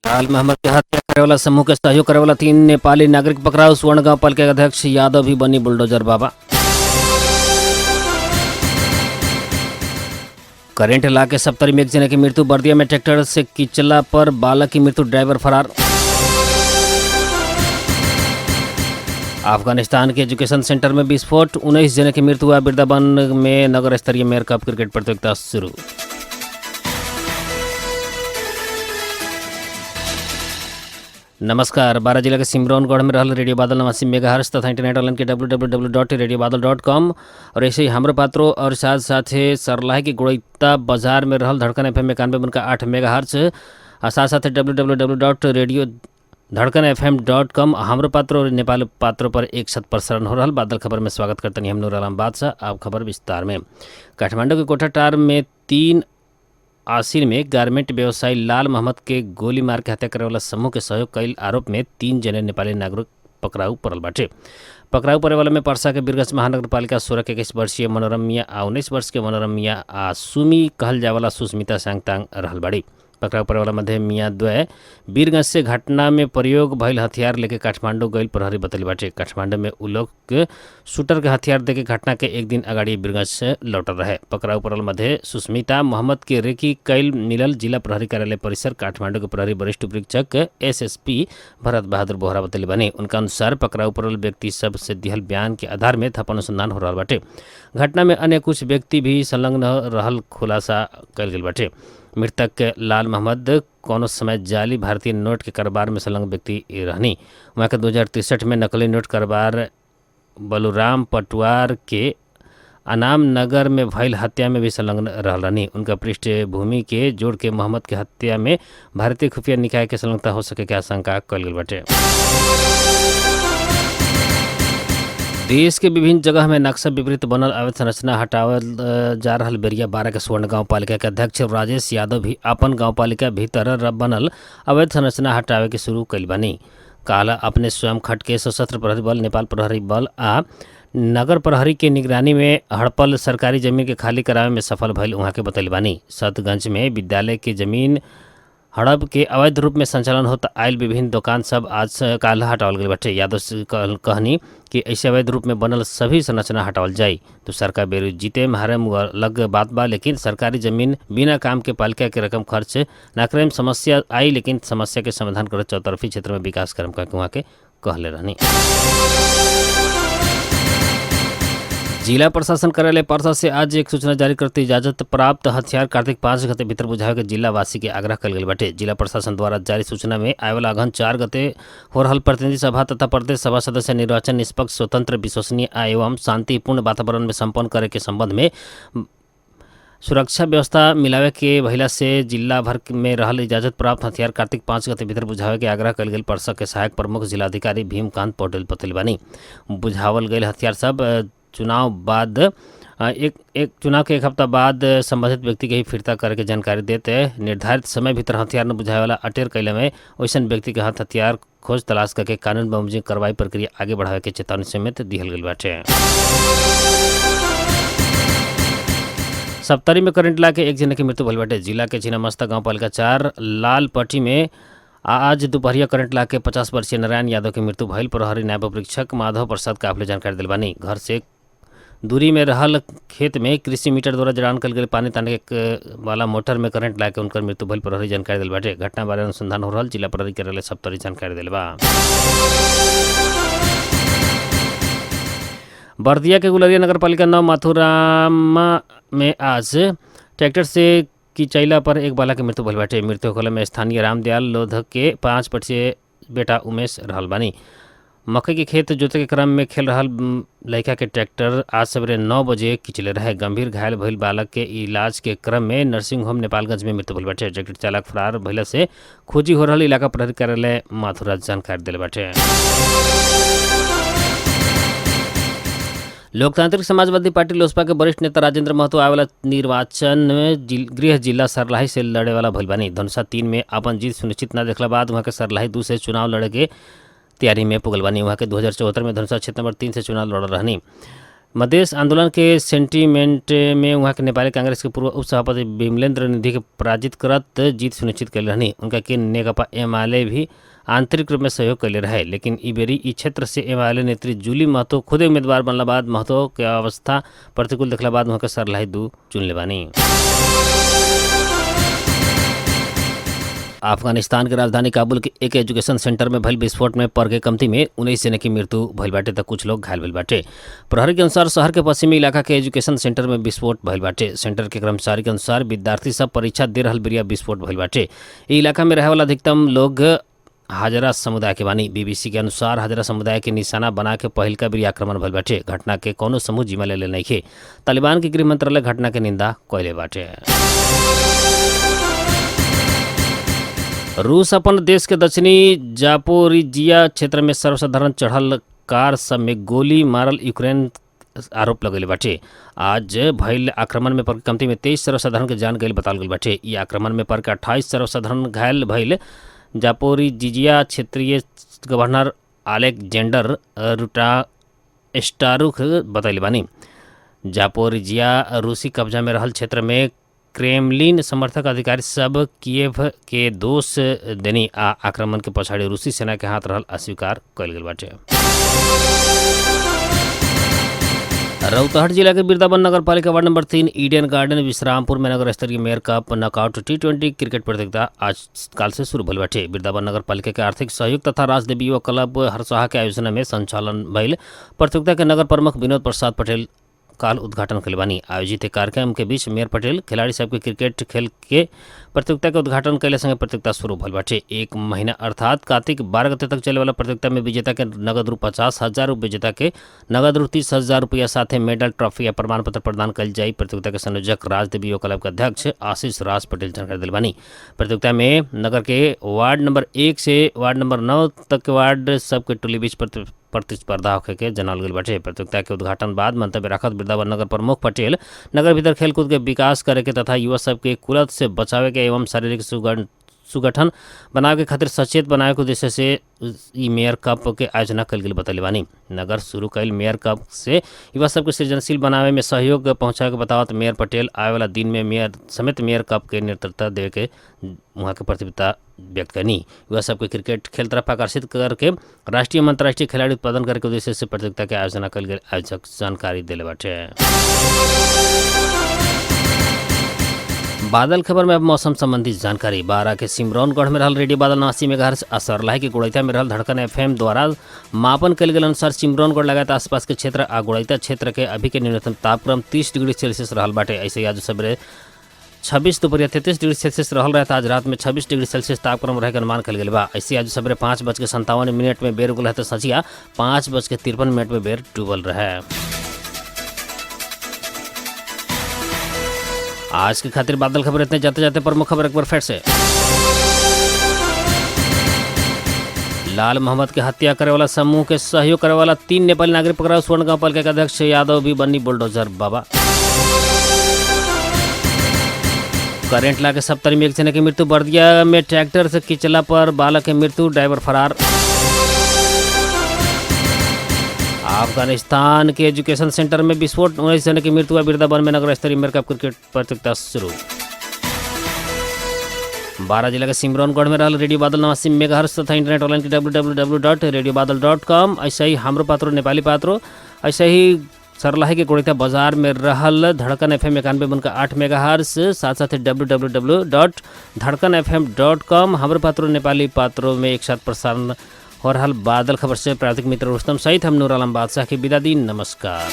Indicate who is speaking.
Speaker 1: लाल मोहम्मद के हत्या करे वाला समूह के सहयोग करे वाला 3 नेपाली नागरिक पकड़ाऊ। स्वर्ण गांव पालिका के अध्यक्ष यादव भी बनी बुलडोजर बाबा। करंट ला के 70 में एक जने की मृत्यु। बर्दिया में ट्रैक्टर से किचला पर बालक की मृत्यु, ड्राइवर फरार। अफगानिस्तान के एजुकेशन सेंटर में विस्फोट, 19 जने की मृत्यु हुआ। बिरदाबन में नगर स्तरीय मेयर कप क्रिकेट प्रतियोगिता शुरू। नमस्कार। 12 जिला के सिमरौनगढ़ में रहल रेडियो बादल 89 मेगाहर्ट्ज तथा इंटरनेट ऑनलाइन के www.radiobaदल.com और ऐसे ही हमरो पात्रों और साथ साथे सरलाही के गुड़ैता बाजार में रहल धड़कन FM 91.8 मेगाहर्ट्ज और साथ साथ www.radiodhadkanfm.com हमरो पात्रों और नेपाल पात्रों पर एक साथ प्रसारण हो रहा। बादल खबर में स्वागत करते हैं हम नूर आलम बादशाह। आप खबर विस्तार में। काठमांडू के कोठाटार में 3 आसिन में गारमेंट व्यवसायी लाल मोहम्मद के गोली मार के हत्या करे वाला समूह के सहयोग कईल आरोप में 3 जने नेपाली नागरिक पकड़ाऊ पड़ल बाटे। पकड़ाऊ पड़े वाला में पर्सा के बिरगंज महानगर पालिका 16 के 21 वर्षीय मनोरम मिया आ 19 वर्ष के मनोरम मिया आ सुमी कहल जावाला सुस्मिता सांगतांग रहल बाड़ी। पकड़ाऊ पड़े वाला मध्य मिया द्वय बीरगंज से घटना में प्रयोग भइल हथियार लेके काठमांडू गईल प्रहरी बतली बाटे। काठमांडू में उ लोग के शूटर के हथियार देके घटना के एक दिन अगाड़ी बीरगंज से लौटल रहे। पकड़ाऊ पड़ल मध्य सुस्मिता मोहम्मद के रेकी कैल मिलल जिला प्रहरी कार्यालय परिसर काठमांडू के प्रहरी वरिष्ठ उपरीक्षक SSP भरत बहादुर बोहरा बतली बने। उनका अनुसार पकड़ाऊ पड़ल व्यक्ति सब से दिहल बयान के आधार में थप अनुसंधान हो रहा बाटे। घटना में अन्य कुछ व्यक्ति भी संलग्न रहल खुलासा कल गई बाटे। मृतक लाल मोहम्मद कोनो समय जाली भारतीय नोट के कारोबार में संलग्न व्यक्ति रहनी। वहाँ के 2063 में नकली नोट कारोबार बलुराम पटवार के अनाम नगर में भइल हत्या में भी संलग्न रहनी। उनका पृष्ठभूमि के जोड़ के मोहम्मद के हत्या में भारतीय खुफिया निकाय के संलग्नता हो सके के आशंका कल गई बाटे। देश के विभिन्न जगह में नक्शा विपरीत बनल अवैध संरचना हटावल जा रहल बेरिया 12 के स्वर्ण गांव पालिका के अध्यक्ष राजेश यादव भी अपन गांव पालिका भीतर बनल अवैध संरचना हटावे के शुरू कइल बानी। काला अपने स्वयं खट के सशस्त्र प्रहरी बल, नेपाल प्रहरी बल आ नगर प्रहरी के निगरानी में हड़पल सरकारी जमीन के खाली करावे में सफल भइल वहाँ के बतैल बानी। सतगंज में विद्यालय के जमीन हड़प के अवैध रूप में संचालन होता आयल विभिन्न दुकान सब आज काल हटावल गई बाटे। यादव कहनी कि ऐसे अवैध रूप में बनल सभी संरचना हटावल जाए तो सरकार बेरू जीते मारे लग बात बा, लेकिन सरकारी जमीन बिना काम के पालिका के रकम खर्च न करे में समस्या आई, लेकिन समस्या के समाधान कर चौतरफी क्षेत्र में विकास कर्म करके वहाँ के कहले रहनी। जिला प्रशासन कार्यालय पर्सा से आज एक सूचना जारी करते इजाजत प्राप्त हथियार कार्तिक 5 गते भीतर बुझावे के जिला वासी के आग्रह कल गई बाटे। जिला प्रशासन द्वारा जारी सूचना में आवेला अगहन 4 गते हो रहल प्रतिनिधि सभा तथा प्रदेश सभा सदस्य निर्वाचन निष्पक्ष, स्वतंत्र, विश्वसनीय एवं शांतिपूर्ण वातावरण में संपन्न करे के संबंध में सुरक्षा व्यवस्था मिलावे के भइला से जिला भर में रहल इजाजत प्राप्त हथियार कार्तिक 5 गते भीतर बुझावे के आग्रह कल गई। पर्सा के सहायक प्रमुख जिलाधिकारी भीमकांत पटेल बतैले बानी। बुझावल गई हथियार सब चुनाव के एक हफ्ता बाद संबंधित व्यक्ति के ही फिरता करके जानकारी देते निर्धारित समय भीतर हथियार न बुझावे वाला अटेर कैले में वैसन व्यक्ति के हाथ हथियार खोज तलाश करके कानून बमोजिम कार्रवाई प्रक्रिया आगे बढ़ावे के चेतावनी समेत दिहल गई बाटे। सप्तरी में करंट ला के एक जने की मृत्यु भइल बाटे। जिला के छिन्नमस्ता गांव पालिका 4 लालपट्टी में आज दोपहरिया करंट ला के 50 वर्षीय नारायण यादव की मृत्यु भइल। प्रहरी नायब उपरीक्षक माधव प्रसाद काफले जानकारी दिल बानी। घर से दूरी में रहल खेत में कृषि मीटर द्वारा जड़ान कल गए पानी ताने वाला मोटर में करंट ला के उनकर मृत्यु भइल। प्रहरी जानकारी दिल बाटे। घटना बारे अनुसंधान हो रहल जिला प्रहरी कार्यालय सप्तरी जानकारी दिल बा। बर्दिया के गुलरिया नगर पालिका 9 माथुरामा में आज ट्रैक्टर से किचैला पर एक बालक की मृत्यु भइल बाटे। मृत्यु होखला में स्थानीय रामदयाल लोध के 5 वर्षीय बेटा उमेश रहल बानी। मकई के खेत जोते के क्रम में खेल रहल लड़का के ट्रैक्टर आज सवेरे 9 बजे किचले रहे। गंभीर घायल भइल बालक के इलाज के क्रम में नर्सिंग होम नेपालगंज में मृत्यु भइल बाटे। ट्रैक्टर चालक फरार भइला से खोजी हो रहल इलाका प्रहरी कार्यालय माथुरा जानकारी दिले बाटे। लोकतांत्रिक समाजवादी पार्टी लोजपा के वरिष्ठ नेता राजेंद्र महतो आवेला निर्वाचन में गृह जिला सरलाही से लड़े वाला भइल बानी। धनुषा 3 में अपन जीत सुनिश्चित न देखला बाद वहाँ के सरलाही 2 से चुनाव लड़े के तैयारी में पुगल बानी। वहाँ के 2074 में धनुषा क्षेत्र नंबर 3 से चुनाव लड़ रहनी। मधेश आंदोलन के सेंटिमेंट में वहाँ के नेपाली कांग्रेस के पूर्व उपसभापति विमलेन्द्र निधि के पराजित करत जीत सुनिश्चित कैले रहनी। उनका के नेकपा एमाले भी आंतरिक रूप में सहयोग कैले रहे, लेकिन ई बेरी ई क्षेत्र से एमाले नेत्री जूली महतो खुदे उम्मीदवार बनला बाद महतो के अवस्था प्रतिकूल देखला बाद वहाँ के सरलाही दू चुन ले बानी। अफगानिस्तान के राजधानी काबुल के एक एजुकेशन सेंटर में भइल विस्फोट में पर के कमती में 19 जने की मृत्यु भइल बाटे त कुछ लोग घायल भइल बाटे। प्रहरी के अनुसार शहर के पश्चिमी इलाका के एजुकेशन सेंटर में विस्फोट भइल बाटे। सेंटर के कर्मचारी के अनुसार विद्यार्थी सब परीक्षा दे रहल बेरिया विस्फोट भइल बाटे। ई इलाका में रहे वाला अधिकतम लोग हाजरा समुदाय के बानी। बीबीसी के अनुसार हाजरा समुदाय के निशाना बना के पहिल का बेरिया आक्रमण भइल बाटे। घटना के कोनो समूह जिम्मा ले नइखे। तालिबान के गृह मंत्रालय घटना के निंदा कइले बाटे। रूस अपन देश के दक्षिणी जापोरिजिया क्षेत्र में सर्वसाधारण चढ़ल कार सब में गोली मारल यूक्रेन आरोप लगैले बाटे। आज भइल आक्रमण में पर कमती में 23 सर्वसाधारण के जान गइल बताल गइल बाटे। ई आक्रमण में पर 28 सर्वसाधारण घायल भइल जापोरिजिया क्षेत्रीय गवर्नर अलेक्जेंडर रुटास्टारुख बतैले बानी। जापोरिजिया रूसी कब्जा में रहल क्षेत्र में क्रेमलिन समर्थक अधिकारी सब किएव के दोष देनी आ आक्रमण के पछाड़ी रूसी सेना के हाथ रहल अस्वीकार कइल गेल बाटे। रौतहट जिला के बिरदावन नगर पालिका ward number 3 Eden garden Vishrampur में नगर स्तरीय mayor cup knockout T20 cricket प्रतियोगिता आज काल से शुरू भइल बाटे। बिरदावन नगर पालिका के आर्थिक सहयोग तथा राजदेवी युवा क्लब हरसोहा के आयोजन में संचालन भइल प्रतियोगिता के नगर प्रमुख विनोद प्रसाद पटेल काल उद्घाटन कइले बानी। आयोजित कार्यक्रम के बीच मेयर पटेल खिलाड़ी सब के क्रिकेट खेल के प्रतियोगिता के उद्घाटन कैले संगे प्रतियोगिता शुरू भइल बाटे। एक महीना अर्थात कार्तिक 12 गते तक चले वाला प्रतियोगिता में विजेता के नगद रु 50,000, विजेता के नगद रु 30,000 रुपया साथे मेडल, ट्रॉफी या प्रमाण पत्र प्रदान कइल जाई। प्रतियोगिता के संयोजक राजदेवी युवा क्लब के अध्यक्ष आशीष राज पटेल जानकारी दिल बानी। प्रतियोगिता में नगर के वार्ड नंबर 1 से वार्ड नंबर 9 तक के वार्ड सबके टोली बीच प्रतिस्पर्धा होखे के जनाल गइल बाटे। प्रतियोगिता के उद्घाटन बाद मंतव्य रखत बिरदावन नगर प्रमुख पटेल नगर भीतर खेलकूद के विकास करे के तथा युवा सब के कुलत से बचावे के एवं शारीरिक सुगठन बनावे के खातिर सचेत बनावे के उद्देश्य से ई मेयर कप के आयोजना कल गेल बतैले बानी। नगर शुरू कल मेयर कप से युवा सबके सृजनशील बनावे में सहयोग पहुंचावे के बतावत मेयर पटेल आवे वाला दिन में मेयर समेत मेयर कप के नेतृत्व देवे के वहाँ के प्रतिबद्धता व्यक्त करनी। युवा सबके क्रिकेट खेल तरफ आकर्षित करके राष्ट्रीय अंतर्राष्ट्रीय खिलाड़ी उत्पादन करे के उद्देश्य से प्रतियोगिता के आयोजना कल गेल आयोजक जानकारी दिले बाटे। बादल खबर में अब मौसम संबंधी जानकारी। बारा के सिमरौनगढ़ में रहल रेडियो बादल 89 मेगाहर्ट्ज आ सरलाही के गोड़ैता में रहल धड़कन FM द्वारा मापन कल गेल अनुसार सिमरौनगढ़ लगातार आसपास के क्षेत्र आ गोड़ैता क्षेत्र के अभी के न्यूनतम तापक्रम 30 डिग्री सेल्सियस रहल बाटे। ऐसे आज सवेरे 26 दोपहर 33 डिग्री सेल्सियस रहल रहता। आज रात में 26 डिग्री सेल्सियस तापक्रम रहे के अनुमान कल गेल बा। ऐसे आज सवेरे 5:57 में बेर उगल है तो सचिया 5:53 में बेर डूबल रहे। आज की खातिर बादल खबर इतने जाते जाते प्रमुख खबर एक बार फिर से। लाल मोहम्मद के हत्या करे वाला समूह के सहयोग करे वाला 3 नेपाली नागरिक पकड़ा। स्वर्ण गांव पालिका के अध्यक्ष यादव भी बनी बुलडोजर बाबा। करेंट लाके सप्तरी में एक जने की मृत्यु। बर्दिया में ट्रैक्टर से किचला पर बालक की मृत्यु, ड्राइवर फरार। अफगानिस्तान के एजुकेशन सेंटर में विस्फोट, 19 जने की मृत्यु। बिरदावन में नगर स्तरीय मेयर कप क्रिकेट प्रतियोगिता शुरू। बारा जिला के सिमरौनगढ़ में रहल रेडियो बादल 89 मेगाहर्ट्ज तथा इंटरनेट ऑनलाइन के www.radiobadal.com। ऐसे ही हमरो पात्रो नेपाली पात्रो, ऐसे ही सरलाही के गोड़ैता बाजार में रहल धड़कन FM 91.8 मेगाहर्ट्ज, साथ साथ www.धड़कनfm.com। हमरो पात्रो नेपाली पात्रों में एक साथ प्रसारण हो रहल बादल खबर से प्राविधिक मित्र रुस्तम सहित हम नूर आलम बादशाह की विदा दी। नमस्कार।